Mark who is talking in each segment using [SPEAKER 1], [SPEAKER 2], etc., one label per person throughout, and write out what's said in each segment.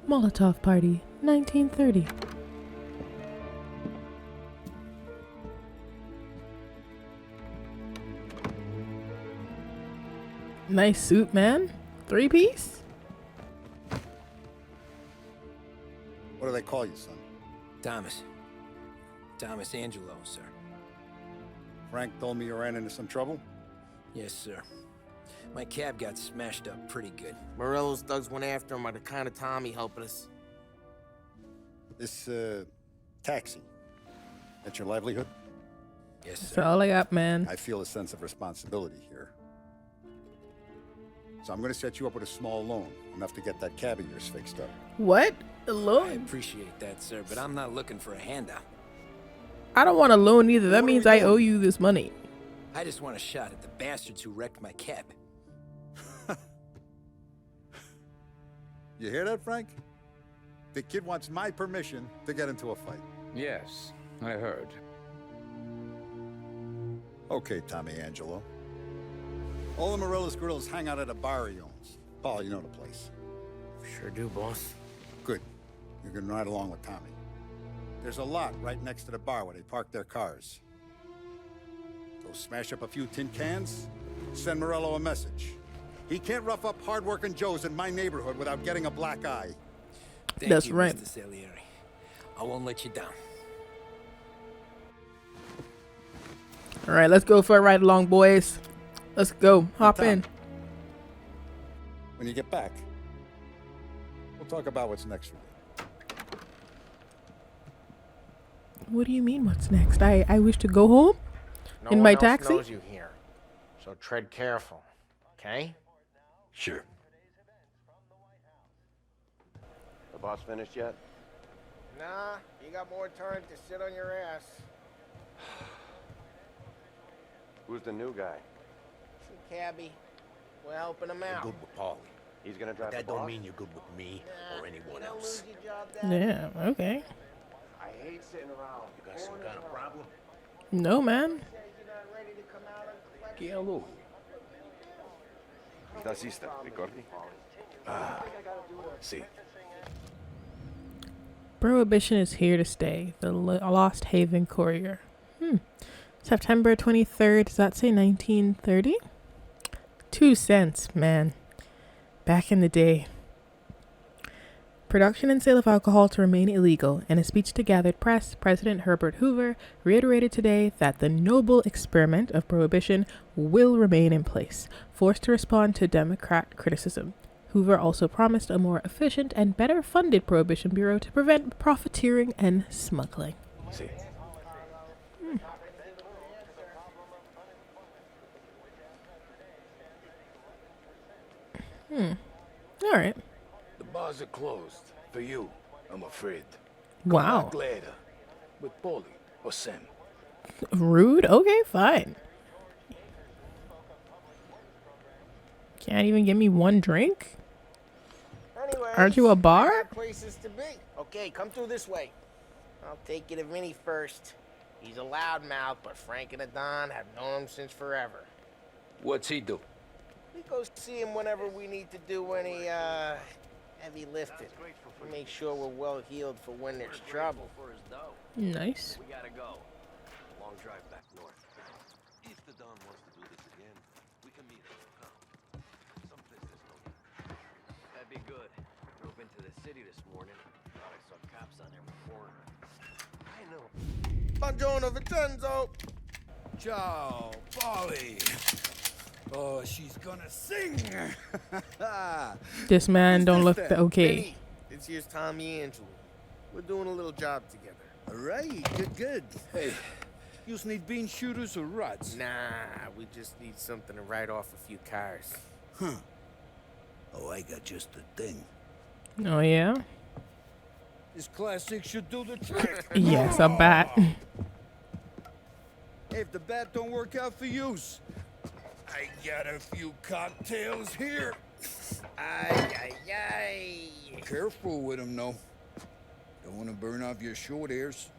[SPEAKER 1] Molotov Party, 1930. Nice suit, man. 3-piece?
[SPEAKER 2] What do they call you, son?
[SPEAKER 3] Thomas. Thomas Angelo, sir.
[SPEAKER 2] Frank told me you ran into some trouble?
[SPEAKER 3] Yes, sir. My cab got smashed up pretty good.
[SPEAKER 4] Morello's thugs went after him by the kind of Tommy helping us.
[SPEAKER 2] This, taxi. That's your livelihood?
[SPEAKER 3] Yes,
[SPEAKER 1] That's
[SPEAKER 3] sir.
[SPEAKER 1] all I got, man.
[SPEAKER 2] I feel a sense of responsibility here. So I'm gonna set you up with a small loan, enough to get that cab of yours fixed up.
[SPEAKER 1] What? A
[SPEAKER 3] I
[SPEAKER 1] loan?
[SPEAKER 3] appreciate that, sir, but I'm not looking for a handout.
[SPEAKER 1] I don't want a loan either. That
[SPEAKER 2] What are
[SPEAKER 1] means
[SPEAKER 2] we
[SPEAKER 1] I
[SPEAKER 2] doing?
[SPEAKER 1] owe you this money.
[SPEAKER 3] I just want a shot at the bastards who wrecked my cab.
[SPEAKER 2] You hear that, Frank? The kid wants my permission to get into a fight.
[SPEAKER 5] Yes, I heard.
[SPEAKER 2] Okay, Tommy Angelo. All the Morello's girls hang out at a bar he owns. Paul, you know the place.
[SPEAKER 4] Sure do, boss.
[SPEAKER 2] Good. You can ride along with Tommy. There's a lot right next to the bar where they park their cars. Go smash up a few tin cans, send Morello a message. He can't rough up hard-working Joes in my neighborhood without getting a black eye.
[SPEAKER 3] Thank
[SPEAKER 1] That's
[SPEAKER 3] you,
[SPEAKER 1] right.
[SPEAKER 3] Mr. Salieri. I won't let you down.
[SPEAKER 1] All right, let's go for a ride along, boys. Let's go. Hop
[SPEAKER 2] Tom,
[SPEAKER 1] in.
[SPEAKER 2] When you get back, we'll talk about what's next for you.
[SPEAKER 1] What do you mean, what's next? I wish to go home?
[SPEAKER 4] No
[SPEAKER 1] In
[SPEAKER 4] one
[SPEAKER 1] my
[SPEAKER 4] else
[SPEAKER 1] taxi?
[SPEAKER 4] knows you here, so tread careful, okay?
[SPEAKER 6] Sure. The boss finished yet?
[SPEAKER 4] Nah, you got more time to sit on your ass.
[SPEAKER 6] Who's the new guy?
[SPEAKER 4] Some cabbie. We're helping him out.
[SPEAKER 7] Good with Paulie.
[SPEAKER 6] He's gonna drive
[SPEAKER 7] That
[SPEAKER 6] the
[SPEAKER 7] don't
[SPEAKER 6] boss?
[SPEAKER 7] mean you're good with me
[SPEAKER 4] Nah,
[SPEAKER 7] or anyone
[SPEAKER 4] you don't
[SPEAKER 7] else.
[SPEAKER 4] lose your job that
[SPEAKER 1] Yeah, okay.
[SPEAKER 6] I hate sitting around.
[SPEAKER 7] You got some kind of problem?
[SPEAKER 1] No, man.
[SPEAKER 4] says you're not ready to come out and collect.
[SPEAKER 7] ¿Qué hago?
[SPEAKER 6] Taxista, ricordi?
[SPEAKER 7] Sí.
[SPEAKER 1] Prohibition is here to stay. The Lost Haven Courier. September 23rd. Does that say 1930? 2 cents, man. Back in the day. Production and sale of alcohol to remain illegal. In a speech to gathered press, President Herbert Hoover reiterated today that the noble experiment of prohibition will remain in place, forced to respond to Democrat criticism. Hoover also promised a more efficient and better funded prohibition bureau to prevent profiteering and smuggling.
[SPEAKER 7] Sí.
[SPEAKER 1] All right.
[SPEAKER 7] The bars are closed. For you, I'm afraid.
[SPEAKER 1] Wow.
[SPEAKER 7] Back later. With Paulie or Sam.
[SPEAKER 1] Rude? Okay, fine. Can't even give me one drink?
[SPEAKER 4] Anyways,
[SPEAKER 1] Aren't you a bar?
[SPEAKER 4] I got places to be. Okay, come through this way. I'll take you to Vinny first. He's a loudmouth, but Frank and the Don have known him since forever.
[SPEAKER 5] What's he do?
[SPEAKER 4] We go see him whenever we need to do any, heavy lifting. We make sure we're well healed for when there's trouble.
[SPEAKER 1] Nice.
[SPEAKER 6] We gotta go. Long drive back north. If the Don wants to do this again, we can meet at the town. Someplace there's no need. That'd be good. Drove into the city this morning. Thought I saw cops on there before. I know.
[SPEAKER 4] Buongiorno, Vincenzo!
[SPEAKER 8] Ciao, Polly. Oh, she's gonna sing.
[SPEAKER 1] This man
[SPEAKER 8] Who's
[SPEAKER 1] don't
[SPEAKER 8] this
[SPEAKER 1] look
[SPEAKER 8] then?
[SPEAKER 1] okay.
[SPEAKER 4] Vinny, this here's Tommy Angelo. We're doing a little job together.
[SPEAKER 8] All right, good. Hey, you need bean shooters or rods?
[SPEAKER 4] Nah, we just need something to write off a few cars.
[SPEAKER 8] Huh. Oh, I got just the thing.
[SPEAKER 1] Oh, yeah?
[SPEAKER 8] This classic should do the trick.
[SPEAKER 1] Yes, a bat.
[SPEAKER 8] Hey, if the bat don't work out for use, I got a few cocktails here.
[SPEAKER 4] Ay, ay, ay.
[SPEAKER 8] Careful with them, though. Don't want to burn off your short hairs.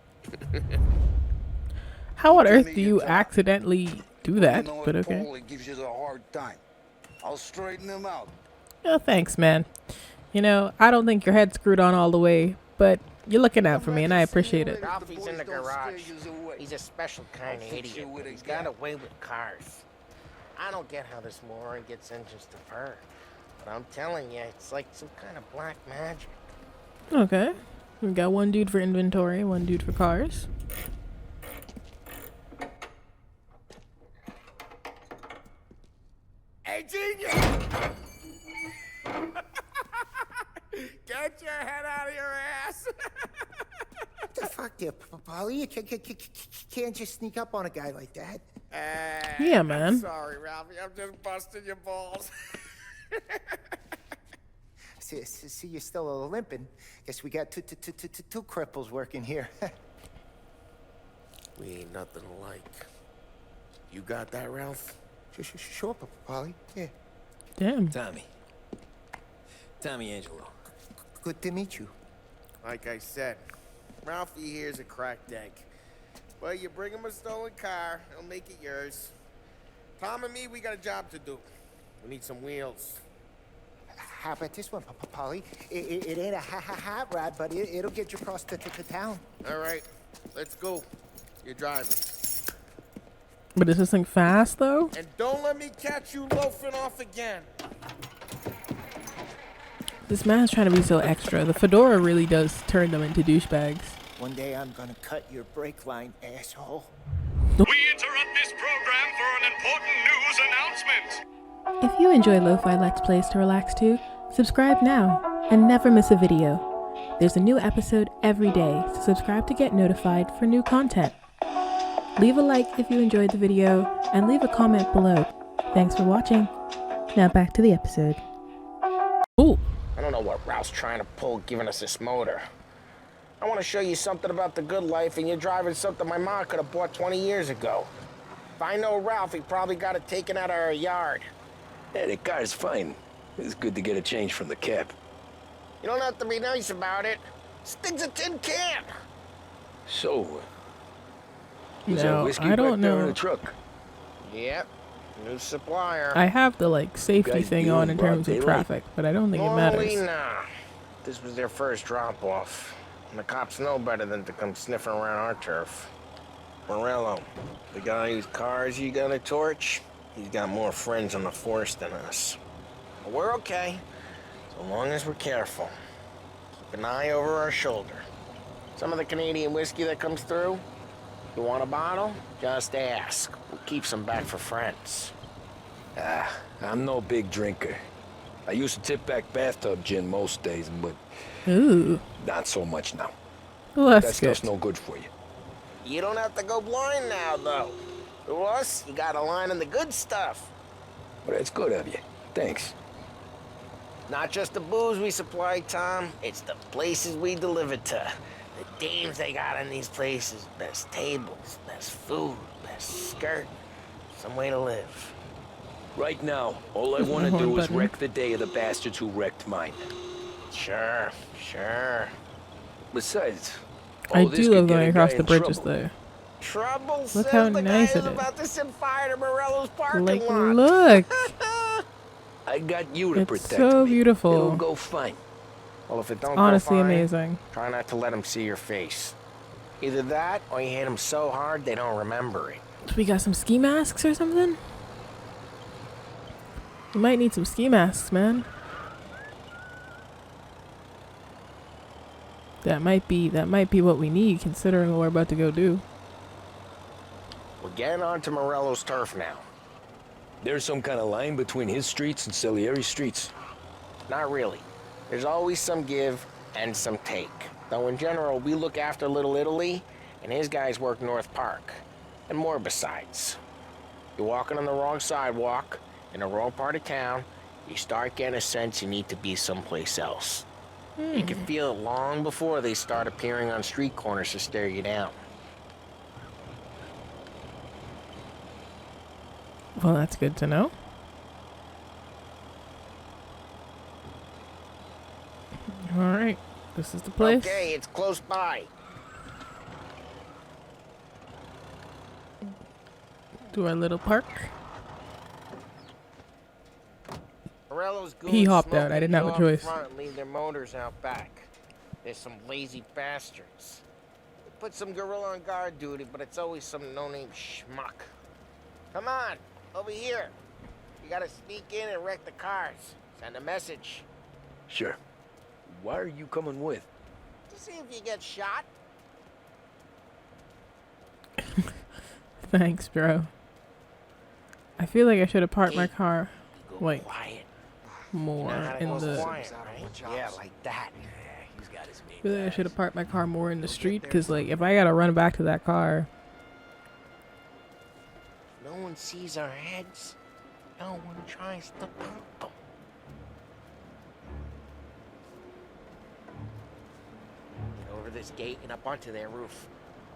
[SPEAKER 1] How on
[SPEAKER 8] Give
[SPEAKER 1] earth
[SPEAKER 8] me
[SPEAKER 1] do
[SPEAKER 8] your
[SPEAKER 1] you
[SPEAKER 8] top.
[SPEAKER 1] accidentally do that?
[SPEAKER 8] You know
[SPEAKER 1] But
[SPEAKER 8] if
[SPEAKER 1] okay.
[SPEAKER 8] Paulie gives you a hard time. I'll straighten him out.
[SPEAKER 1] Oh, thanks, man. You know, I don't think your head's screwed on all the way, but you're looking out for me, and I appreciate it.
[SPEAKER 4] Ralphie's in the garage. He's a special kind of idiot. He's got a way with cars. I don't get how this moron gets engines to purr. But I'm telling you, it's like some kind of black magic.
[SPEAKER 1] Okay. We got one dude for inventory, one dude for cars.
[SPEAKER 4] Hey, genius! Get your head out of your ass!
[SPEAKER 9] What the fuck there, Polly? You can't just sneak up on a guy like that.
[SPEAKER 1] Yeah, man.
[SPEAKER 4] I'm sorry, Ralphie. I'm just busting your balls.
[SPEAKER 9] See, you're still limping. Guess we got two cripples working here.
[SPEAKER 4] We ain't nothing alike. You got that, Ralph?
[SPEAKER 9] Sure, Polly. Yeah.
[SPEAKER 1] Damn.
[SPEAKER 3] Tommy Angelo.
[SPEAKER 9] Good to meet you.
[SPEAKER 4] Like I said, Ralphie here's a cracked egg. But you bring him a stolen car, he'll make it yours. Tom and me, we got a job to do. We need some wheels.
[SPEAKER 9] How about this one, Polly? It ain't a hot rod, but it'll get you across to town.
[SPEAKER 4] All right, let's go. You're driving.
[SPEAKER 1] But is this thing fast, though?
[SPEAKER 4] And don't let me catch you loafing off again.
[SPEAKER 1] This man's trying to be so extra. The fedora really does turn them into douchebags.
[SPEAKER 9] One day I'm gonna cut your brake line, asshole.
[SPEAKER 10] We interrupt this program for an important news announcement.
[SPEAKER 1] If you enjoy lo-fi Let's Plays to relax to, subscribe now and never miss a video. There's a new episode every day, so subscribe to get notified for new content. Leave a like if you enjoyed the video, and leave a comment below. Thanks for watching. Now back to the episode. Ooh.
[SPEAKER 4] I don't know what Ralph's trying to pull giving us this motor. I want to show you something about the good life, and you're driving something my mom could have bought 20 years ago. If I know Ralph, he probably got it taken out of our yard.
[SPEAKER 3] Yeah, the car's fine. It's good to get a change from the cab.
[SPEAKER 4] You don't have to be nice about it. This thing's a tin can.
[SPEAKER 3] So, was that
[SPEAKER 1] No,
[SPEAKER 3] whiskey
[SPEAKER 1] I
[SPEAKER 3] back
[SPEAKER 1] don't
[SPEAKER 3] there in
[SPEAKER 1] know.
[SPEAKER 3] the truck?
[SPEAKER 4] Yep, new supplier.
[SPEAKER 1] I have the safety
[SPEAKER 3] Guys
[SPEAKER 1] thing
[SPEAKER 3] dealing
[SPEAKER 1] on in
[SPEAKER 3] broad
[SPEAKER 1] terms of
[SPEAKER 3] daylight?
[SPEAKER 1] traffic, but I don't think it
[SPEAKER 4] Normally,
[SPEAKER 1] matters.
[SPEAKER 4] nah. This was their first drop-off. And the cops know better than to come sniffing around our turf. Morello, the guy whose cars you gonna torch, he's got more friends on the force than us. But we're okay, so long as we're careful. Keep an eye over our shoulder. Some of the Canadian whiskey that comes through, you want a bottle? Just ask. We'll keep some back for friends.
[SPEAKER 3] I'm no big drinker. I used to tip back bathtub gin most days, but
[SPEAKER 1] Ooh.
[SPEAKER 3] not so much now.
[SPEAKER 1] Well,
[SPEAKER 3] That
[SPEAKER 1] that's good.
[SPEAKER 3] stuff's no good for you.
[SPEAKER 4] You don't have to go blind now, though. To us, you got a line in the good stuff.
[SPEAKER 3] Well, that's good of you. Thanks.
[SPEAKER 4] Not just the booze we supply, Tom. It's the places we deliver to. The dames they got in these places. Best tables, best food, best skirt. Some way to live.
[SPEAKER 3] Right now, all I want to
[SPEAKER 1] Horn
[SPEAKER 3] do is
[SPEAKER 1] button.
[SPEAKER 3] wreck the day of the bastards who wrecked mine.
[SPEAKER 4] Sure.
[SPEAKER 3] Besides,
[SPEAKER 1] I
[SPEAKER 3] all this
[SPEAKER 1] do
[SPEAKER 3] could
[SPEAKER 1] love
[SPEAKER 3] get
[SPEAKER 1] going
[SPEAKER 3] a
[SPEAKER 1] across
[SPEAKER 3] guy
[SPEAKER 1] the
[SPEAKER 3] in
[SPEAKER 1] bridges,
[SPEAKER 3] trouble.
[SPEAKER 1] though.
[SPEAKER 4] Trouble
[SPEAKER 1] Look
[SPEAKER 4] says
[SPEAKER 1] how
[SPEAKER 4] the
[SPEAKER 1] nice
[SPEAKER 4] guy
[SPEAKER 1] it
[SPEAKER 4] is
[SPEAKER 1] is.
[SPEAKER 4] about to set fire to Morello's parking
[SPEAKER 1] Like,
[SPEAKER 4] lot.
[SPEAKER 1] look.
[SPEAKER 3] I got you to
[SPEAKER 1] It's
[SPEAKER 3] protect
[SPEAKER 1] so
[SPEAKER 3] me.
[SPEAKER 1] beautiful.
[SPEAKER 3] It'll go fine.
[SPEAKER 4] Well, if it don't
[SPEAKER 1] Honestly
[SPEAKER 4] go fine,
[SPEAKER 1] amazing.
[SPEAKER 4] try not to let them see your face. Either that, or you hit them so hard they don't remember it.
[SPEAKER 1] We got some ski masks or something? We might need some ski masks, man. That might be what we need, considering what we're about to go do.
[SPEAKER 4] We're getting onto Morello's turf now.
[SPEAKER 3] There's some kind of line between his streets and Salieri's streets.
[SPEAKER 4] Not really. There's always some give and some take. Though in general, we look after Little Italy, and his guys work North Park. And more besides. You're walking on the wrong sidewalk, in the wrong part of town, you start getting a sense you need to be someplace else. You can feel it long before they start appearing on street corners to stare you down.
[SPEAKER 1] Well, that's good to know. All right, this is the place.
[SPEAKER 4] Okay, it's close by.
[SPEAKER 1] To our little park.
[SPEAKER 4] Morello's goons
[SPEAKER 1] He hopped
[SPEAKER 4] smoke
[SPEAKER 1] out. I
[SPEAKER 4] and
[SPEAKER 1] didn't have
[SPEAKER 4] go
[SPEAKER 1] a
[SPEAKER 4] up
[SPEAKER 1] choice.
[SPEAKER 4] front and leave their motors out back. There's some lazy bastards. They put some gorilla on guard duty, but it's always some no-name schmuck. Come on, over here. You gotta sneak in and wreck the cars. Send a message.
[SPEAKER 3] Sure. Why are you coming with?
[SPEAKER 4] To see if you get shot.
[SPEAKER 1] Thanks, bro. I feel like I should have parked my car like
[SPEAKER 4] Quiet.
[SPEAKER 1] more in the.
[SPEAKER 4] Quiet, right? Yeah, like that.
[SPEAKER 1] I feel like I should have parked my car more in the street, because like if I gotta run back to that car.
[SPEAKER 4] No one sees our heads. No one tries to pump them. Get over this gate and up onto their roof.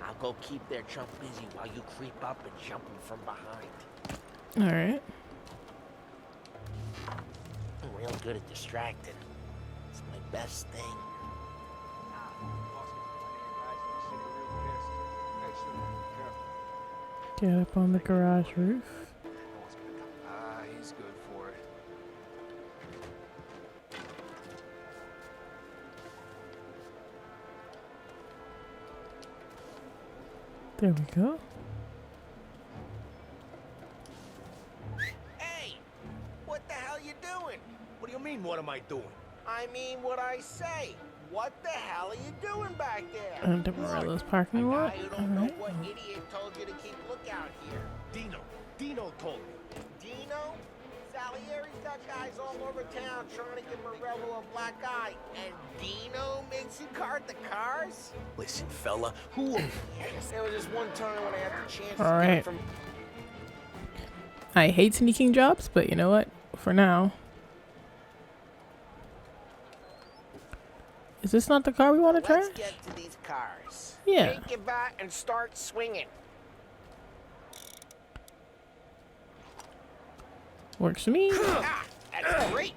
[SPEAKER 4] I'll go keep their chump busy while you creep up and jump them from behind.
[SPEAKER 1] Alright.
[SPEAKER 4] I'm real good at distracting. It's my best thing.
[SPEAKER 1] Get up on the garage roof.
[SPEAKER 7] He's good for it.
[SPEAKER 1] There we go.
[SPEAKER 4] Hey! What the hell you doing?
[SPEAKER 7] What do you mean, what am I doing?
[SPEAKER 4] I mean what I say. What the hell are you doing back there?
[SPEAKER 1] Under Morello's parking
[SPEAKER 4] A
[SPEAKER 1] lot.
[SPEAKER 4] guy who don't know
[SPEAKER 1] Alright.
[SPEAKER 4] what idiot told you to keep lookout here.
[SPEAKER 7] Dino told me.
[SPEAKER 4] Dino? Salieri's got guys all over town trying to give Morello a black eye. And Dino makes you cart the cars?
[SPEAKER 7] Listen, fella, who...
[SPEAKER 4] Yes, there was this one time when I had the chance
[SPEAKER 1] All
[SPEAKER 4] to get
[SPEAKER 1] right.
[SPEAKER 4] from...
[SPEAKER 1] I hate sneaking jobs, but you know what? For now. Is this not the car we want to try?
[SPEAKER 4] Let's get to these cars.
[SPEAKER 1] Yeah.
[SPEAKER 4] Take your bat and start swinging.
[SPEAKER 1] Works for me.
[SPEAKER 4] Ah, that's great.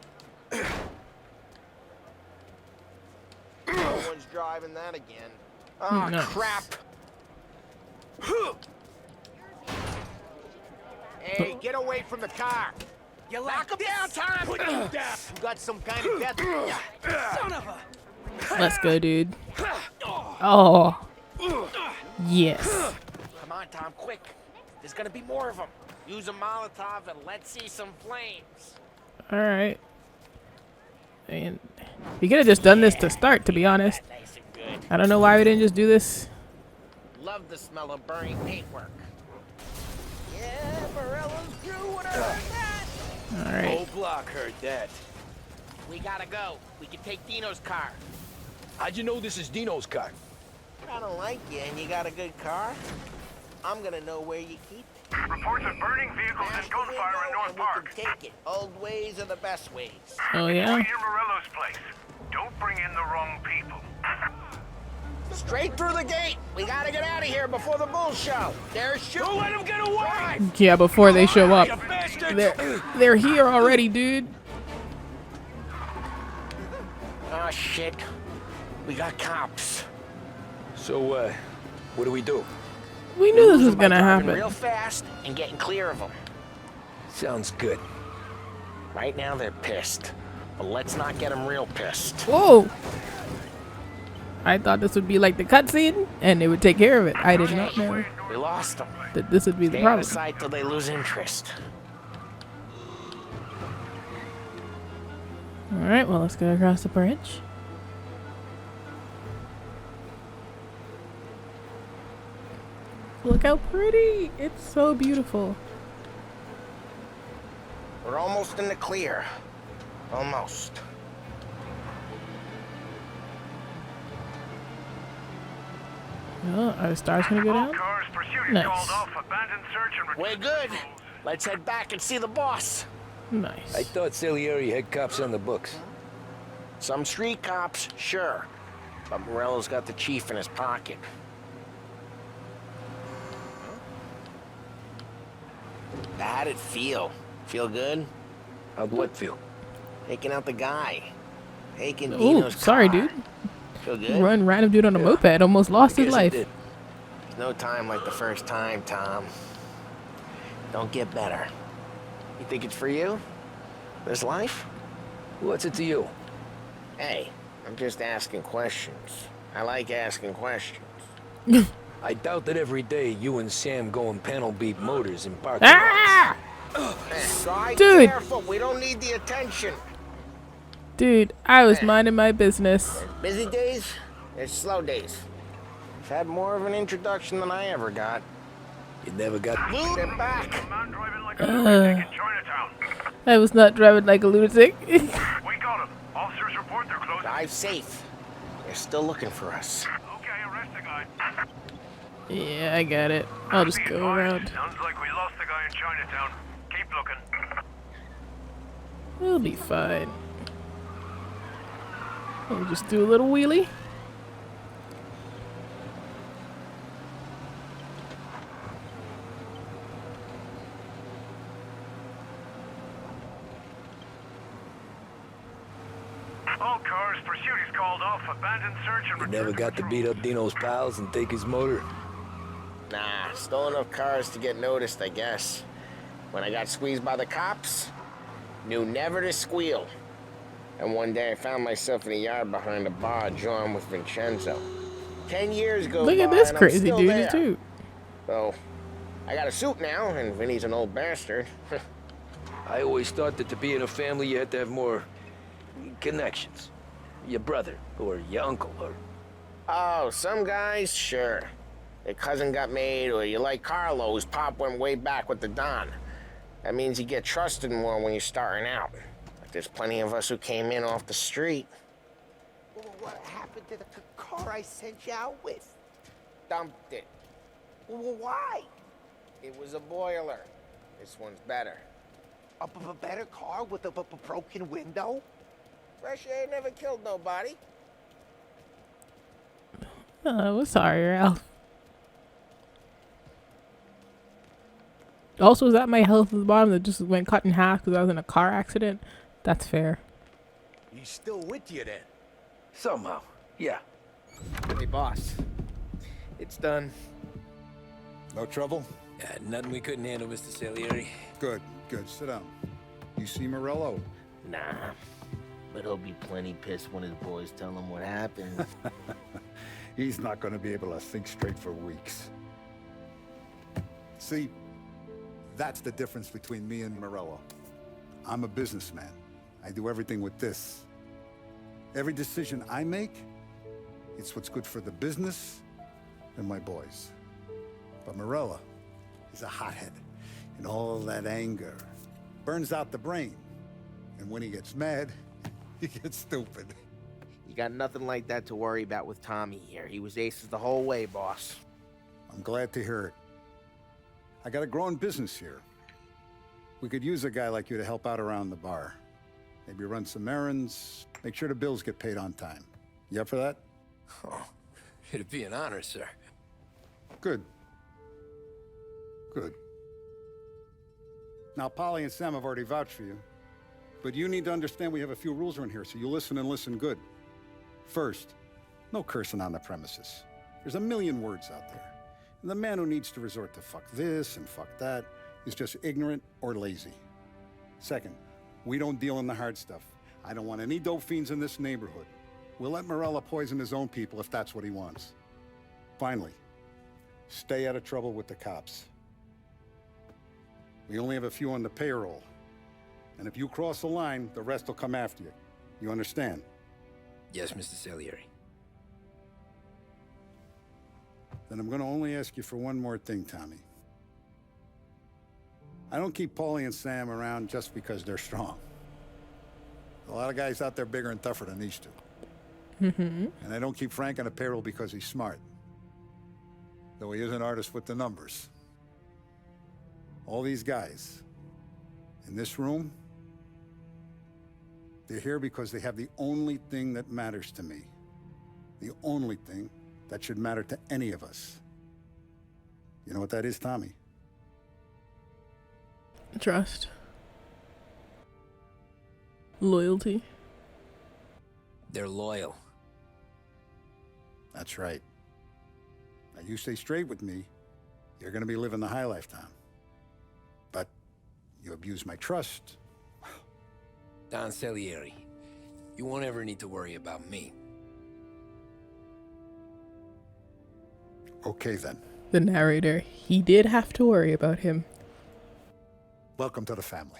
[SPEAKER 4] No one's driving that again. Oh,
[SPEAKER 1] Nice.
[SPEAKER 4] crap. Hey, get away from the car. You lock him down, Tom. Put him down. You got some kind of death. Son of a...
[SPEAKER 1] Let's go, dude. Oh. Yes.
[SPEAKER 4] Come on, Tom, quick. There's gonna be more of them. Use a Molotov and let's see some flames.
[SPEAKER 1] Alright. And we could have just done this to start, to be honest.
[SPEAKER 4] Nice and good.
[SPEAKER 1] I don't know why we didn't just do this.
[SPEAKER 4] Love the smell of burning paintwork. Yeah, Morello's crew would have heard that.
[SPEAKER 1] Alright.
[SPEAKER 3] Whole block heard that.
[SPEAKER 4] We gotta go. We can take Dino's car.
[SPEAKER 3] How'd you know this is Dino's car?
[SPEAKER 4] I don't like you and you got a good car. I'm gonna know where you keep it.
[SPEAKER 10] Reports of burning vehicles and gunfire in North Park.
[SPEAKER 4] We can take it. Old ways are the best ways.
[SPEAKER 1] Oh, yeah?
[SPEAKER 10] Right near Morello's place. Don't bring in the wrong people.
[SPEAKER 4] Straight through the gate. We gotta get out of here before the bulls show. They're shooting.
[SPEAKER 3] Don't let him get away!
[SPEAKER 1] Yeah, before they show up.
[SPEAKER 3] You bastards!
[SPEAKER 1] They're here already, dude.
[SPEAKER 4] Oh, shit. We got cops.
[SPEAKER 3] So, what do we do?
[SPEAKER 1] We knew this was
[SPEAKER 4] Losing by
[SPEAKER 1] gonna
[SPEAKER 4] driving
[SPEAKER 1] happen.
[SPEAKER 4] real fast and getting clear of them.
[SPEAKER 3] Sounds good.
[SPEAKER 4] Right now they're pissed, but let's not get them real pissed.
[SPEAKER 1] Whoa! I thought this would be like the cutscene, and it would take care of it. I did not know
[SPEAKER 4] We lost them.
[SPEAKER 1] that this would be the
[SPEAKER 4] Stay out
[SPEAKER 1] problem.
[SPEAKER 4] of sight till they lose interest.
[SPEAKER 1] Alright, well, let's go across the bridge. Look how pretty! It's so beautiful.
[SPEAKER 4] We're almost in the clear. Almost.
[SPEAKER 1] Oh, are the stars gonna go
[SPEAKER 10] All
[SPEAKER 1] down?
[SPEAKER 10] cars, pursuit is
[SPEAKER 1] Nice.
[SPEAKER 10] called off. Abandoned search and
[SPEAKER 4] We're good. Let's head back and see the boss.
[SPEAKER 1] Nice.
[SPEAKER 3] I thought Salieri had cops on the books.
[SPEAKER 4] Some street cops, sure. But Morello's got the chief in his pocket. How'd it feel? Feel good?
[SPEAKER 3] How'd what feel?
[SPEAKER 4] Taking out the guy. Taking
[SPEAKER 1] Ooh,
[SPEAKER 4] Dino's
[SPEAKER 1] sorry,
[SPEAKER 4] car.
[SPEAKER 1] dude.
[SPEAKER 4] Feel good?
[SPEAKER 1] Run random dude on a moped, almost lost his
[SPEAKER 3] Guess I
[SPEAKER 1] life.
[SPEAKER 3] did.
[SPEAKER 4] There's no time like the first time, Tom. Don't get better. You think it's for you? This life?
[SPEAKER 3] What's it to you?
[SPEAKER 4] Hey, I'm just asking questions. I like asking questions.
[SPEAKER 3] I doubt that every day you and Sam go and panel beat motors in parking lots.
[SPEAKER 4] Drive
[SPEAKER 1] Dude.
[SPEAKER 4] careful. We don't need the attention.
[SPEAKER 1] Dude, I was minding my business.
[SPEAKER 4] There's busy days, there's slow days. I've had more of an introduction than I ever got.
[SPEAKER 3] You never got...
[SPEAKER 4] Get back!
[SPEAKER 10] Man driving like a lunatic in Chinatown.
[SPEAKER 1] I was not driving like a lunatic.
[SPEAKER 10] We got him. Officers report they're close.
[SPEAKER 4] Drive safe. They're still looking for us.
[SPEAKER 10] Okay, arrest the guy.
[SPEAKER 1] Yeah, I got it. I'll just go around.
[SPEAKER 10] Sounds like we lost the guy in Chinatown. Keep looking.
[SPEAKER 1] We'll be fine. We'll just do a little wheelie.
[SPEAKER 10] All cars, pursuit is called off. Abandoned search and
[SPEAKER 3] You
[SPEAKER 10] return
[SPEAKER 3] never
[SPEAKER 10] to
[SPEAKER 3] got to
[SPEAKER 10] patrol.
[SPEAKER 3] beat up Dino's pals and take his motor?
[SPEAKER 4] Nah, stole enough cars to get noticed, I guess. When I got squeezed by the cops, knew never to squeal. And one day I found myself in a yard behind a bar drawing with Vincenzo. 10 years ago.
[SPEAKER 1] Look at this crazy dude, too.
[SPEAKER 4] So, I got a suit now, and Vinny's an old bastard.
[SPEAKER 3] I always thought that to be in a family you had to have more connections. Your brother, or your uncle, or...
[SPEAKER 4] Oh, some guys, sure. Their cousin got made, or you like Carlos, Pop went way back with the Don. That means you get trusted more when you're starting out. But there's plenty of us who came in off the street.
[SPEAKER 9] What happened to the car I sent you out with?
[SPEAKER 4] Dumped it.
[SPEAKER 9] Why?
[SPEAKER 4] It was a boiler. This one's better.
[SPEAKER 9] A better car with a broken window?
[SPEAKER 4] Fresh air never killed nobody.
[SPEAKER 1] Oh, we're sorry, Ralph. Also, is that my health at the bottom that just went cut in half because I was in a car accident? That's fair.
[SPEAKER 7] He's still with you then?
[SPEAKER 3] Somehow, yeah.
[SPEAKER 11] Hey, boss. It's done.
[SPEAKER 2] No trouble?
[SPEAKER 3] Yeah, nothing we couldn't handle, Mr. Salieri.
[SPEAKER 2] Good, good. Sit down. You see Morello?
[SPEAKER 4] Nah. But he'll be plenty pissed when his boys tell him what happened.
[SPEAKER 2] He's not going to be able to think straight for weeks. See, that's the difference between me and Morello. I'm a businessman. I do everything with this. Every decision I make, it's what's good for the business and my boys. But Morello, he's a hothead. And all that anger burns out the brain. And when he gets mad, he gets stupid.
[SPEAKER 11] You got nothing like that to worry about with Tommy here. He was aces the whole way, boss.
[SPEAKER 2] I'm glad to hear it. I got a growing business here. We could use a guy like you to help out around the bar. Maybe run some errands, make sure the bills get paid on time. You up for that?
[SPEAKER 5] Oh, it'd be an honor, sir.
[SPEAKER 2] Good. Good. Now, Polly and Sam have already vouched for you. But you need to understand we have a few rules around here, so you listen and listen good. First, no cursing on the premises. There's a million words out there. And the man who needs to resort to fuck this and fuck that is just ignorant or lazy. Second, we don't deal in the hard stuff. I don't want any dope fiends in this neighborhood. We'll let Morella poison his own people if that's what he wants. Finally, stay out of trouble with the cops. We only have a few on the payroll. And if you cross the line, the rest will come after you. You understand?
[SPEAKER 3] Yes, Mr. Salieri.
[SPEAKER 2] Then I'm going to only ask you for one more thing, Tommy. I don't keep Paulie and Sam around just because they're strong. A lot of guys out there bigger and tougher than these two. And I don't keep Frank on a payroll because he's smart. Though he is an artist with the numbers. All these guys in this room, they're here because they have the only thing that matters to me. The only thing that should matter to any of us. You know what that is, Tommy?
[SPEAKER 1] Trust. Loyalty.
[SPEAKER 3] They're loyal.
[SPEAKER 2] That's right. Now you stay straight with me, you're gonna be living the high life, Tom. But you abuse my trust.
[SPEAKER 3] Don Salieri,
[SPEAKER 5] You won't ever need to worry about me.
[SPEAKER 2] Okay, then.
[SPEAKER 1] The narrator, he did have to worry about him.
[SPEAKER 2] Welcome to the family.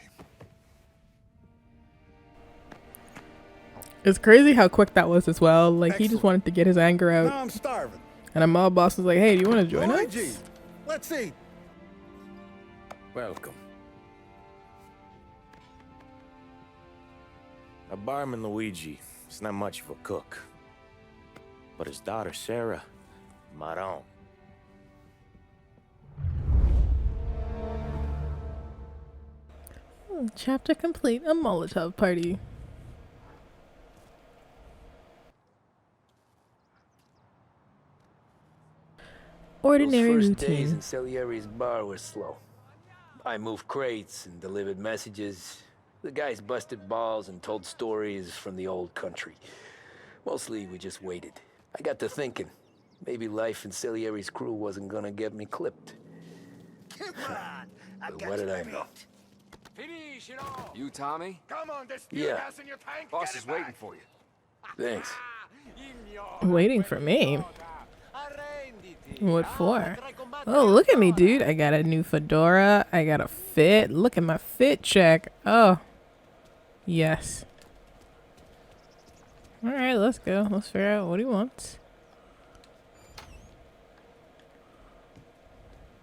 [SPEAKER 1] It's crazy how quick that was as well. Like, he just
[SPEAKER 2] Excellent.
[SPEAKER 1] wanted to get his anger out.
[SPEAKER 2] Now I'm starving.
[SPEAKER 1] And a mob boss was like, hey, do you want to join
[SPEAKER 2] Luigi,
[SPEAKER 1] us?
[SPEAKER 2] let's eat.
[SPEAKER 7] Welcome.
[SPEAKER 12] A barman Luigi is not much of a cook. But his daughter Sarah, Maron.
[SPEAKER 1] Chapter complete, a Molotov party. Ordinary
[SPEAKER 3] Those first days
[SPEAKER 1] routine.
[SPEAKER 3] in Salieri's bar were slow. I moved crates and delivered messages. The guys busted balls and told stories from the old country. Mostly, we just waited. I got to thinking, maybe life in Salieri's crew wasn't gonna get me clipped.
[SPEAKER 8] Come on.
[SPEAKER 3] But what did I know?
[SPEAKER 6] Finish it all. You, Tommy?
[SPEAKER 8] Come on, there's tear
[SPEAKER 3] Yeah.
[SPEAKER 8] gas in your tank.
[SPEAKER 6] Boss
[SPEAKER 8] Get
[SPEAKER 6] is
[SPEAKER 8] it back.
[SPEAKER 6] waiting for you.
[SPEAKER 3] Thanks.
[SPEAKER 1] Waiting for me. What for? Oh, look at me, dude. I got a new fedora. I got a fit. Look at my fit check. Oh. Yes. Alright, let's go. Let's figure out what he wants.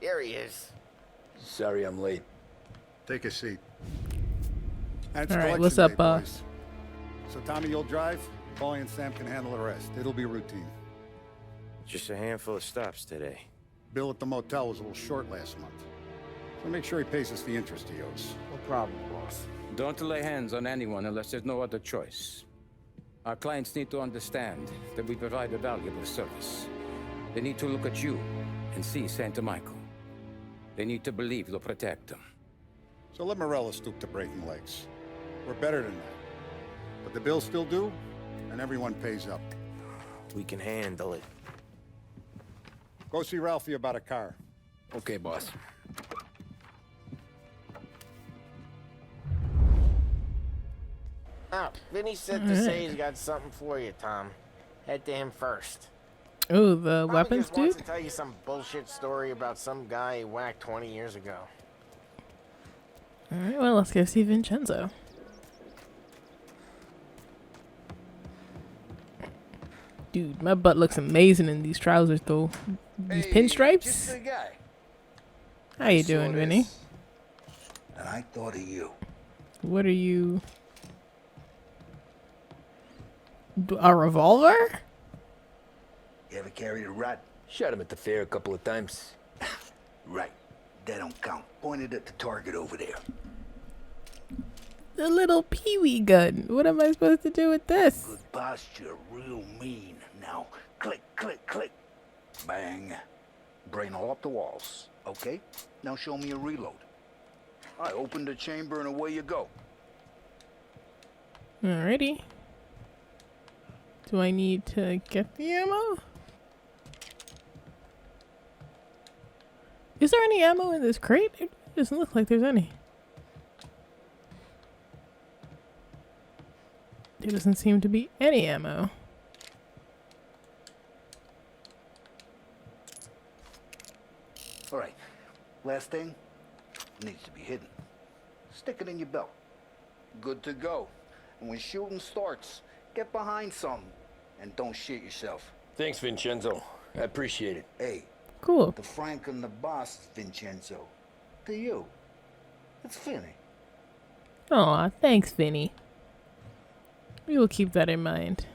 [SPEAKER 11] Here he is.
[SPEAKER 3] Sorry I'm late.
[SPEAKER 2] Take a seat. And it's
[SPEAKER 1] All right,
[SPEAKER 2] collection
[SPEAKER 1] what's up,
[SPEAKER 2] day, boys. So Tommy, you'll drive. Paulie and Sam can handle the rest. It'll be routine.
[SPEAKER 12] Just a handful of stops today.
[SPEAKER 2] Bill at the motel was a little short last month. So make sure he pays us the interest he owes.
[SPEAKER 11] No problem, boss.
[SPEAKER 13] Don't lay hands on anyone unless there's no other choice. Our clients need to understand that we provide a valuable service. They need to look at you and see Santa Michael. They need to believe you'll protect them.
[SPEAKER 2] So let Morella stoop to breaking legs. We're better than that. But the bill's still due, and everyone pays up.
[SPEAKER 12] We can handle it.
[SPEAKER 2] Go see Ralphie about a car.
[SPEAKER 5] Okay, boss.
[SPEAKER 11] Oh, Vinny said to say he's got something for you, Tom. Head to him first.
[SPEAKER 1] Oh, the
[SPEAKER 11] Probably
[SPEAKER 1] weapons
[SPEAKER 11] just wants
[SPEAKER 1] dude?
[SPEAKER 11] to tell you some bullshit story about some guy he whacked 20 years ago.
[SPEAKER 1] Alright, well, let's go see Vincenzo. Dude, my butt looks amazing in these trousers, though. These
[SPEAKER 8] Just
[SPEAKER 1] pinstripes?
[SPEAKER 8] the guy.
[SPEAKER 1] How you doing, Vinny?
[SPEAKER 8] And I thought of you.
[SPEAKER 1] What are you? A revolver?
[SPEAKER 8] You ever carried a rat?
[SPEAKER 3] Shot him at the fair a couple of times.
[SPEAKER 8] Right. That don't count. Pointed at the target over there.
[SPEAKER 1] The little peewee gun. What am I supposed to do with this?
[SPEAKER 8] Good posture, real mean. Now, click, click, click. Bang. Brain all up the walls. Okay? Now show me a reload. I open the chamber and away you go.
[SPEAKER 1] Alrighty. Do I need to get the ammo? Is there any ammo in this crate? It doesn't look like there's any. There doesn't seem to be any ammo.
[SPEAKER 8] All right. Last thing needs to be hidden. Stick it in your belt. Good to go. And when shooting starts, get behind something and don't shit yourself.
[SPEAKER 3] Thanks, Vincenzo. I appreciate it.
[SPEAKER 8] Hey,
[SPEAKER 1] Cool.
[SPEAKER 8] the Frank and the boss, Vincenzo. To you. It's Finny.
[SPEAKER 1] Aw, thanks, Vinny. We will keep that in mind.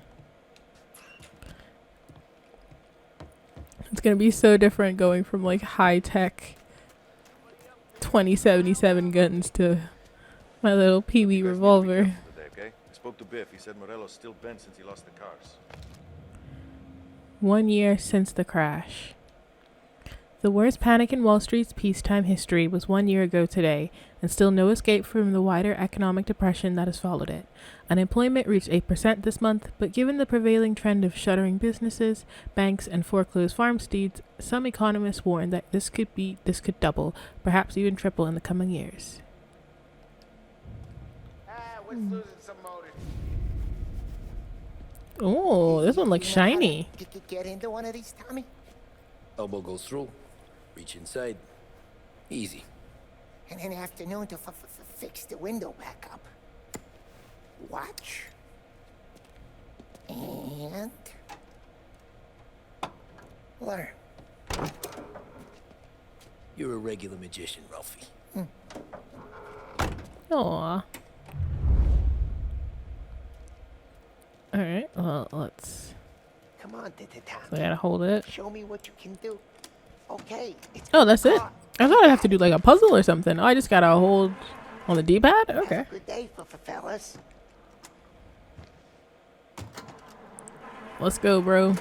[SPEAKER 1] It's gonna be so different going from like high-tech 2077 guns to my little peewee revolver.
[SPEAKER 14] Okay? I spoke to Biff. He said Morello's still bent since he lost the cars.
[SPEAKER 1] 1 year since the crash. The worst panic in Wall Street's peacetime history was 1 year ago today, and still no escape from the wider economic depression that has followed it. Unemployment reached 8% this month, but given the prevailing trend of shuttering businesses, banks, and foreclosed farmsteads, some economists warn that this could double, perhaps even triple in the coming years.
[SPEAKER 11] We're losing some motors.
[SPEAKER 1] Oh, this one looks shiny.
[SPEAKER 9] Get into one of these, Tommy?
[SPEAKER 5] Elbow goes through. Reach inside. Easy.
[SPEAKER 9] And in the afternoon to fix the window back up. Watch. And... learn.
[SPEAKER 5] You're a regular magician, Ralphie.
[SPEAKER 1] Aww. Alright, well, let's...
[SPEAKER 9] Come on,
[SPEAKER 1] So I gotta hold it.
[SPEAKER 9] show me what you can do. Okay.
[SPEAKER 1] Oh, that's it? I thought I'd have to do like a puzzle or something. Oh, I just gotta hold on the D-pad? Okay.
[SPEAKER 9] Good day for fellas.
[SPEAKER 1] Let's go, bro.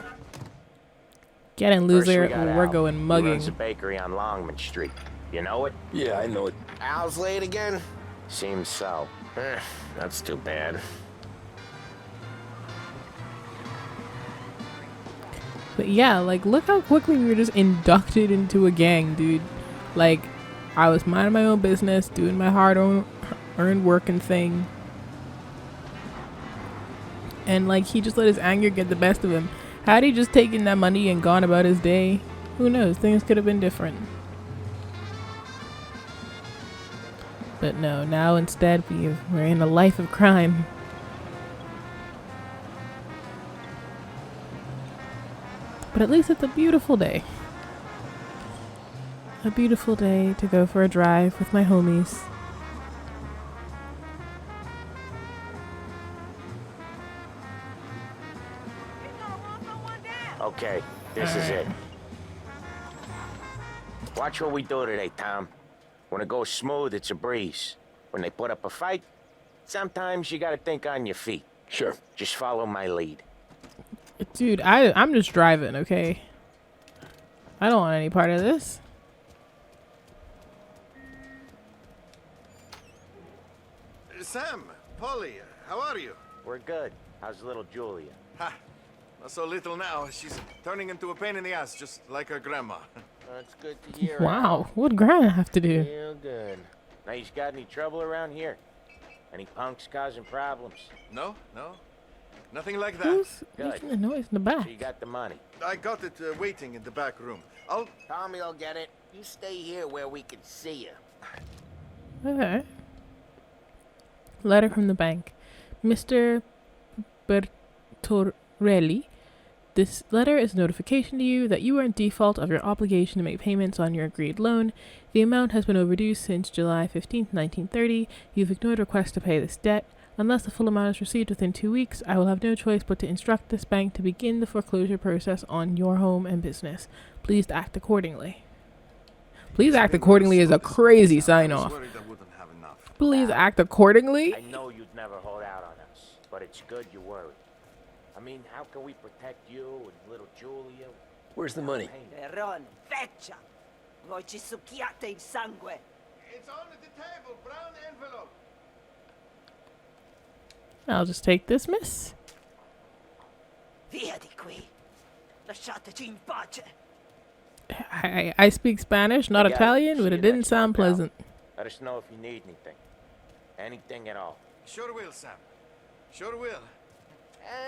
[SPEAKER 1] Get in,
[SPEAKER 12] First
[SPEAKER 1] loser.
[SPEAKER 12] we got
[SPEAKER 1] We're
[SPEAKER 12] Al.
[SPEAKER 1] going
[SPEAKER 12] He
[SPEAKER 1] mugging.
[SPEAKER 12] runs a bakery on Longman Street. You know it?
[SPEAKER 3] Yeah, I know it.
[SPEAKER 4] Al's late again?
[SPEAKER 12] Seems so.
[SPEAKER 4] That's too bad.
[SPEAKER 1] But yeah, like, look how quickly we were just inducted into a gang, dude. Like, I was minding my own business, doing my hard-earned working thing. And, like, he just let his anger get the best of him. Had he just taken that money and gone about his day, who knows? Things could have been different. But no, now instead we're in a life of crime. But at least it's a beautiful day. A beautiful day to go for a drive with my homies.
[SPEAKER 12] Okay, this is it. Watch what we do today, Tom. When it goes smooth, it's a breeze. When they put up a fight, sometimes you gotta think on your feet.
[SPEAKER 3] Sure.
[SPEAKER 12] Just follow my lead.
[SPEAKER 1] Dude, I'm just driving, okay? I don't want any part of this.
[SPEAKER 14] Sam, Polly, how are you?
[SPEAKER 12] We're good. How's little Julia?
[SPEAKER 14] Ha! Not so little now. She's turning into a pain in the ass, just like her grandma.
[SPEAKER 4] That's good to hear.
[SPEAKER 1] Wow, what'd Grant have to do?
[SPEAKER 4] Real good.
[SPEAKER 12] Now, you got any trouble around here? Any punks causing problems?
[SPEAKER 14] No, no. Nothing like that.
[SPEAKER 1] Who's
[SPEAKER 12] Good.
[SPEAKER 1] making the noise in the back?
[SPEAKER 12] So you got the money.
[SPEAKER 14] I got it waiting in the back room.
[SPEAKER 4] Tommy will get it. You stay here where we can see you.
[SPEAKER 1] Okay. Letter from the bank. Mr. Bertorelli, this letter is a notification to you that you are in default of your obligation to make payments on your agreed loan. The amount has been overdue since July 15th, 1930. You've ignored requests to pay this debt. Unless the full amount is received within 2 weeks, I will have no choice but to instruct this bank to begin the foreclosure process on your home and business. Please act accordingly. Please act accordingly is a crazy sign-off. Please act accordingly?
[SPEAKER 12] I know you'd never hold out on us, but it's good you worried. I mean, how can we protect you and little Julia?
[SPEAKER 3] Where's the money?
[SPEAKER 15] Ron, feccia! Voi ci succhiate il sangue!
[SPEAKER 14] It's on the table, brown envelope.
[SPEAKER 1] I'll just take this, miss.
[SPEAKER 15] Via di qui! Lasciateci in pace!
[SPEAKER 1] I speak Spanish, not
[SPEAKER 12] I got it.
[SPEAKER 1] Italian, but
[SPEAKER 12] See
[SPEAKER 1] it
[SPEAKER 12] you
[SPEAKER 1] didn't
[SPEAKER 12] next time,
[SPEAKER 1] sound
[SPEAKER 12] pal.
[SPEAKER 1] pleasant.
[SPEAKER 12] Let us know if you need anything. Anything at all.
[SPEAKER 14] Sure will, Sam. Sure will.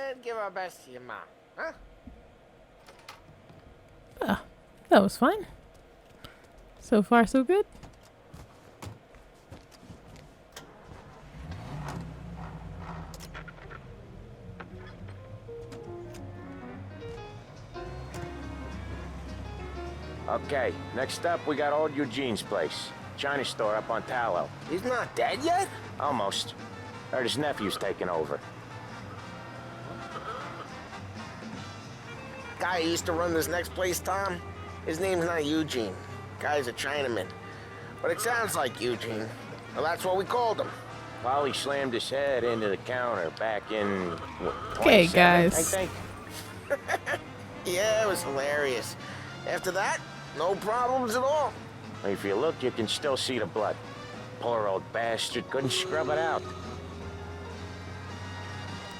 [SPEAKER 4] And give our best to your mom, huh?
[SPEAKER 1] Ah, that was fine. So far, so good.
[SPEAKER 12] Okay, next up, we got old Eugene's place. China store up on Tallow.
[SPEAKER 4] He's not dead yet?
[SPEAKER 12] Almost. Heard his nephew's taking over.
[SPEAKER 4] Guy who used to run this next place, Tom, his name's not Eugene. Guy's a Chinaman. But it sounds like Eugene. Well, that's what we called him.
[SPEAKER 12] Polly slammed his head into the counter back in, what,
[SPEAKER 1] Okay,
[SPEAKER 12] 27,
[SPEAKER 1] guys.
[SPEAKER 12] I think.
[SPEAKER 4] Yeah, it was hilarious. After that, no problems at all.
[SPEAKER 12] If you look, you can still see the blood. Poor old bastard couldn't scrub it out.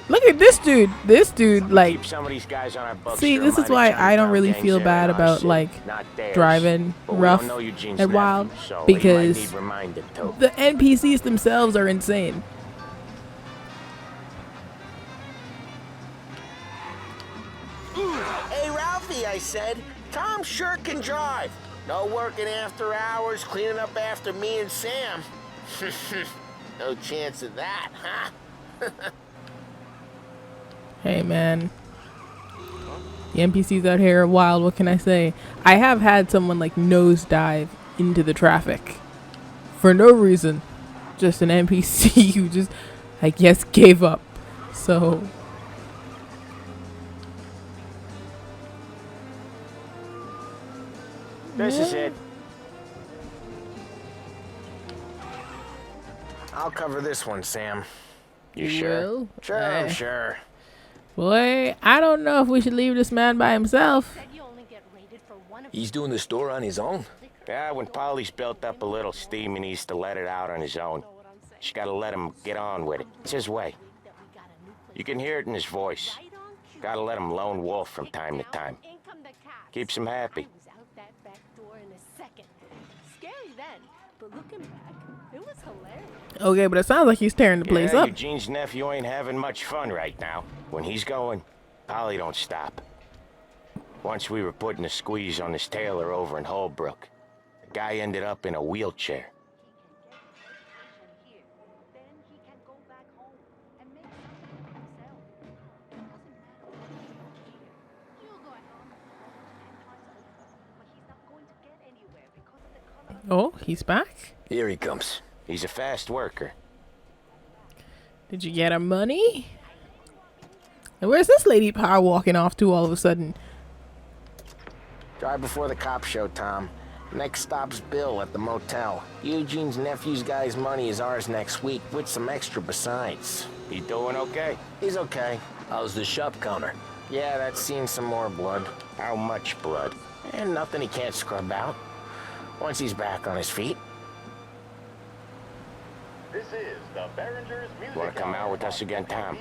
[SPEAKER 1] Look at this dude. This dude, like,
[SPEAKER 12] Keep some of these guys on our books.
[SPEAKER 1] see, this is why I don't really feel bad about, like, driving rough and wild, because the NPCs themselves are insane.
[SPEAKER 12] Hey, Ralphie, I said, Tom sure can drive. No working after hours, cleaning up after me and Sam. No chance of that, huh?
[SPEAKER 1] Hey, man. The NPCs out here are wild. What can I say? I have had someone like nosedive into the traffic for no reason. Just an NPC who just, I guess, gave up. So
[SPEAKER 12] This is it.
[SPEAKER 4] I'll cover this one, Sam.
[SPEAKER 12] You sure?
[SPEAKER 1] Will?
[SPEAKER 4] Sure, I'm sure.
[SPEAKER 1] Boy, I don't know if we should leave this man by himself.
[SPEAKER 3] He's doing the store on his own?
[SPEAKER 12] Yeah, when Polly's built up a little steam, he needs to let it out on his own. Just gotta let him get on with it. It's his way. You can hear it in his voice. Gotta let him lone wolf from time to time. Keeps him happy.
[SPEAKER 1] Okay, but it sounds like he's tearing the place up.
[SPEAKER 12] Eugene's nephew ain't having much fun right now. When he's going, Polly don't stop. Once we were putting a squeeze on this tailor over in Holbrook. The guy ended up in a wheelchair.
[SPEAKER 1] Oh, he's back?
[SPEAKER 3] Here he comes.
[SPEAKER 12] He's a fast worker.
[SPEAKER 1] Did you get him money? And where's this lady power walking off to all of a sudden?
[SPEAKER 4] Drive before the cops show, Tom. Next stop's Bill at the motel. Eugene's nephew's guy's money is ours next week, with some extra besides.
[SPEAKER 12] He doing okay?
[SPEAKER 4] He's okay.
[SPEAKER 3] How's the shop counter?
[SPEAKER 4] Yeah, that's seen some more blood.
[SPEAKER 12] How much blood?
[SPEAKER 4] And nothing he can't scrub out. Once he's back on his feet.
[SPEAKER 10] This is the Behringer's Music.
[SPEAKER 12] Want to come out with us again, Tom?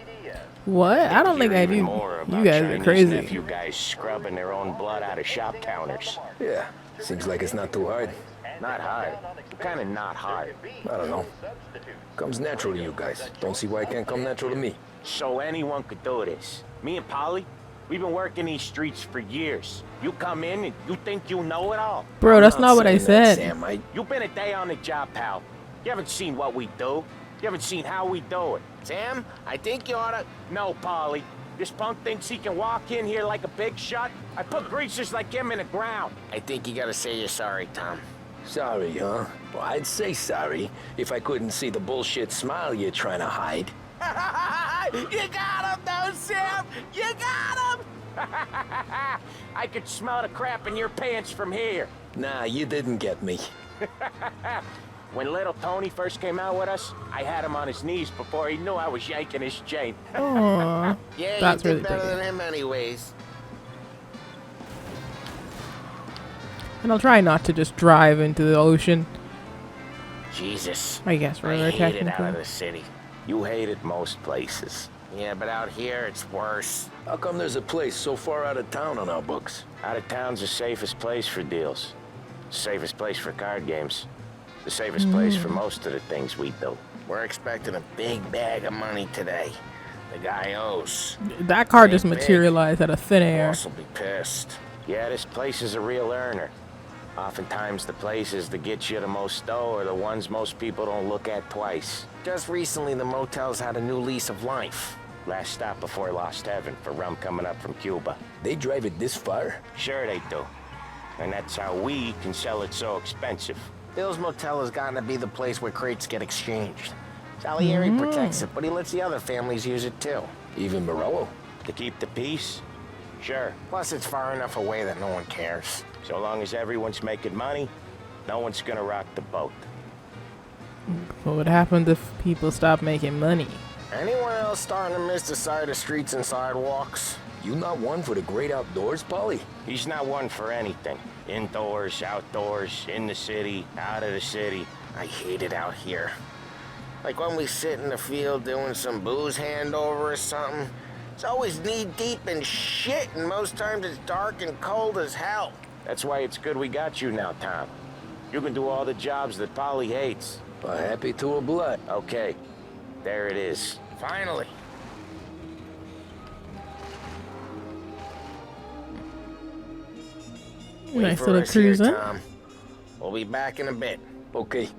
[SPEAKER 1] What? I don't think I do. You guys are crazy.
[SPEAKER 12] You guys scrubbing their own blood out of shop counters.
[SPEAKER 3] Yeah, seems like it's not too hard.
[SPEAKER 12] Not hard. Kind of not hard.
[SPEAKER 3] I don't know. Comes natural to you guys. Don't see why it can't come natural to me.
[SPEAKER 12] So anyone could do this. Me and Polly, we've been working these streets for years. You come in and you think you know it all.
[SPEAKER 1] Bro, that's not what I said.
[SPEAKER 3] Sam,
[SPEAKER 12] You've been a day on the job, pal. You haven't seen what we do. You haven't seen how we do it.
[SPEAKER 4] Sam, I think you oughta...
[SPEAKER 12] No, Polly. This punk thinks he can walk in here like a big shot. I put greasers like him in the ground.
[SPEAKER 4] I think you gotta say you're sorry, Tom.
[SPEAKER 3] Sorry, huh? Well, I'd say sorry if I couldn't see the bullshit smile you're trying to hide.
[SPEAKER 12] You got him, though, Sam! You got him! I could smell the crap in your pants from here.
[SPEAKER 3] Nah, you didn't get me.
[SPEAKER 12] When little Tony first came out with us, I had him on his knees before he knew I was yanking his chain.
[SPEAKER 1] Aww.
[SPEAKER 4] Yeah,
[SPEAKER 1] That's
[SPEAKER 4] you did
[SPEAKER 1] really
[SPEAKER 4] better
[SPEAKER 1] pretty.
[SPEAKER 4] than him anyways.
[SPEAKER 1] And I'll try not to just drive into the ocean.
[SPEAKER 12] Jesus.
[SPEAKER 1] I guess,
[SPEAKER 12] I
[SPEAKER 1] rather
[SPEAKER 12] hate it out of
[SPEAKER 1] technically.
[SPEAKER 12] the city. You hate it most places.
[SPEAKER 4] Yeah, but out here, it's worse.
[SPEAKER 3] How come there's a place so far out of town on our books?
[SPEAKER 12] Out of town's the safest place for deals. Safest place for card games. The safest place for most of the things we do.
[SPEAKER 4] We're expecting a big bag of money today. The guy owes.
[SPEAKER 1] That car just
[SPEAKER 4] Ain't big.
[SPEAKER 1] materialized out of thin air.
[SPEAKER 4] Boss will be pissed.
[SPEAKER 12] Yeah, this place is a real earner. Oftentimes the places that get you the most dough are the ones most people don't look at twice.
[SPEAKER 4] Just recently, the motel's had a new lease of life.
[SPEAKER 12] Last stop before Lost Heaven for rum coming up from Cuba.
[SPEAKER 3] They drive it this far?
[SPEAKER 12] Sure they do. And that's how we can sell it so expensive.
[SPEAKER 4] Bill's Motel has gotten to be the place where crates get exchanged. Salieri protects it, but he lets the other families use it too.
[SPEAKER 3] Even Morello?
[SPEAKER 12] To keep the peace? Sure.
[SPEAKER 4] Plus, it's far enough away that no one cares.
[SPEAKER 12] So long as everyone's making money, no one's gonna rock the boat.
[SPEAKER 1] What would happen if people stop making money?
[SPEAKER 4] Anyone else starting to miss the side of streets and sidewalks?
[SPEAKER 3] You not one for the great outdoors, Polly?
[SPEAKER 12] He's not one for anything. Indoors, outdoors, in the city, out of the city.
[SPEAKER 4] I hate it out here. Like when we sit in the field doing some booze handover or something. It's always knee-deep in shit, and most times it's dark and cold as hell.
[SPEAKER 12] That's why it's good we got you now, Tom. You can do all the jobs that Polly hates.
[SPEAKER 3] Happy to oblige.
[SPEAKER 12] Okay, there it is.
[SPEAKER 4] Finally.
[SPEAKER 11] Wait
[SPEAKER 1] Nice
[SPEAKER 11] for
[SPEAKER 1] little
[SPEAKER 11] us here,
[SPEAKER 1] cruiser.
[SPEAKER 11] Tom. We'll be back in a bit.
[SPEAKER 3] Okay.